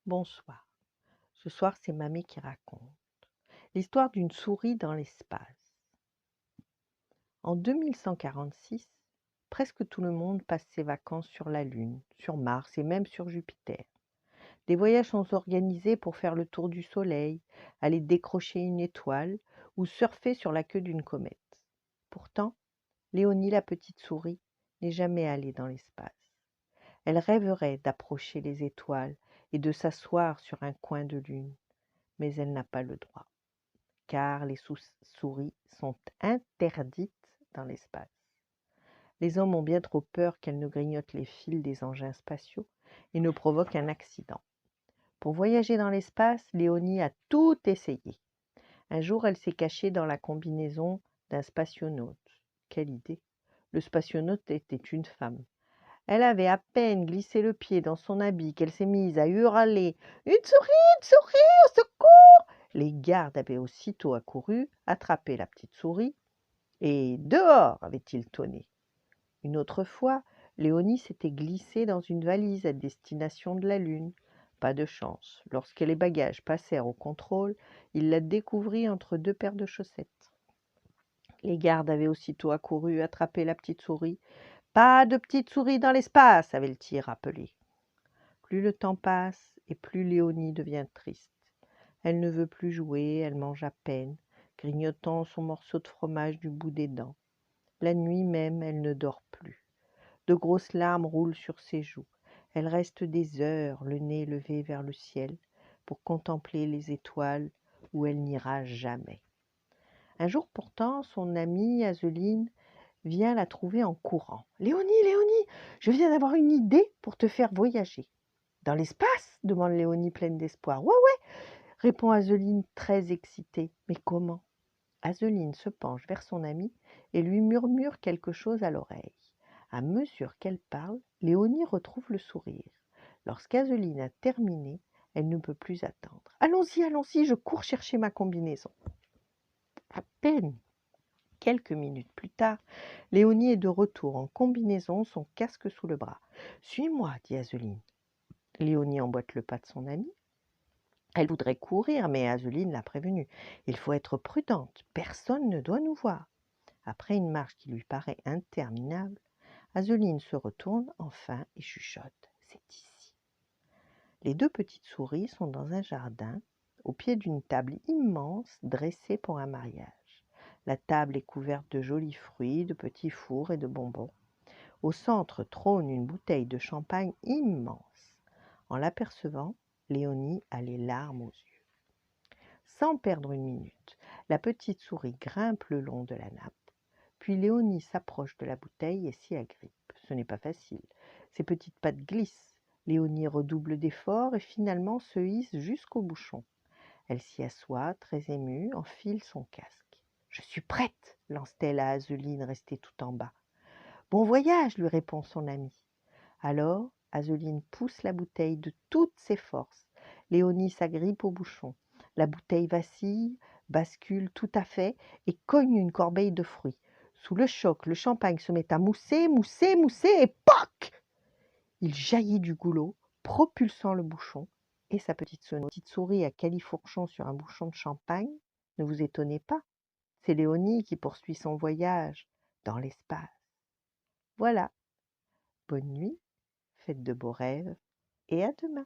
Bonsoir. Ce soir, c'est Mamie qui raconte. L'histoire d'une souris dans l'espace. En 2146, presque tout le monde passe ses vacances sur la Lune, sur Mars et même sur Jupiter. Des voyages sont organisés pour faire le tour du Soleil, aller décrocher une étoile ou surfer sur la queue d'une comète. Pourtant, Léonie, la petite souris, n'est jamais allée dans l'espace. Elle rêverait d'approcher les étoiles et de s'asseoir sur un coin de lune, mais elle n'a pas le droit, car les souris sont interdites dans l'espace. Les hommes ont bien trop peur qu'elles ne grignotent les fils des engins spatiaux et ne provoquent un accident. Pour voyager dans l'espace, Léonie a tout essayé. Un jour, elle s'est cachée dans la combinaison d'un spationaute. Quelle idée! Le spationaute était une femme. Elle avait à peine glissé le pied dans son habit qu'elle s'est mise à hurler « Une souris, au secours !» Les gardes avaient aussitôt accouru, attrapé la petite souris, et « Dehors !» avait-il tonné. Une autre fois, Léonie s'était glissée dans une valise à destination de la Lune. Pas de chance. Lorsque les bagages passèrent au contrôle, il la découvrit entre deux paires de chaussettes. Les gardes avaient aussitôt accouru, attrapé la petite souris. « Pas de petite souris dans l'espace !» avait-il rappelé. Plus le temps passe et plus Léonie devient triste. Elle ne veut plus jouer, elle mange à peine, grignotant son morceau de fromage du bout des dents. La nuit même, elle ne dort plus. De grosses larmes roulent sur ses joues. Elle reste des heures, le nez levé vers le ciel, pour contempler les étoiles où elle n'ira jamais. Un jour pourtant, son amie Azeline vient la trouver en courant. « Léonie, je viens d'avoir une idée pour te faire voyager. » « Dans l'espace ?» demande Léonie pleine d'espoir. « Ouais, répond Azeline très excitée. « Mais comment ?» Azeline se penche vers son amie et lui murmure quelque chose à l'oreille. À mesure qu'elle parle, Léonie retrouve le sourire. Lorsqu'Azeline a terminé, elle ne peut plus attendre. « Allons-y, je cours chercher ma combinaison. » À peine quelques minutes plus tard, Léonie est de retour en combinaison, son casque sous le bras. « Suis-moi, » dit Azeline. Léonie emboîte le pas de son amie. Elle voudrait courir, mais Azeline l'a prévenue. « Il faut être prudente, personne ne doit nous voir. » Après une marche qui lui paraît interminable, Azeline se retourne enfin et chuchote. « C'est ici. » Les deux petites souris sont dans un jardin, au pied d'une table immense dressée pour un mariage. La table est couverte de jolis fruits, de petits fours et de bonbons. Au centre trône une bouteille de champagne immense. En l'apercevant, Léonie a les larmes aux yeux. Sans perdre une minute, la petite souris grimpe le long de la nappe. Puis Léonie s'approche de la bouteille et s'y agrippe. Ce n'est pas facile. Ses petites pattes glissent. Léonie redouble d'efforts et finalement se hisse jusqu'au bouchon. Elle s'y assoit, très émue, enfile son casque. « Je suis prête !» lance-t-elle à Azeline, restée tout en bas. « Bon voyage !» lui répond son amie. Alors, Azeline pousse la bouteille de toutes ses forces. Léonie s'agrippe au bouchon. La bouteille vacille, bascule tout à fait et cogne une corbeille de fruits. Sous le choc, le champagne se met à mousser et POC! Il jaillit du goulot, propulsant le bouchon, et sa petite souris à califourchon sur un bouchon de champagne. Ne vous étonnez pas, c'est Léonie qui poursuit son voyage dans l'espace. Voilà, bonne nuit, faites de beaux rêves et à demain.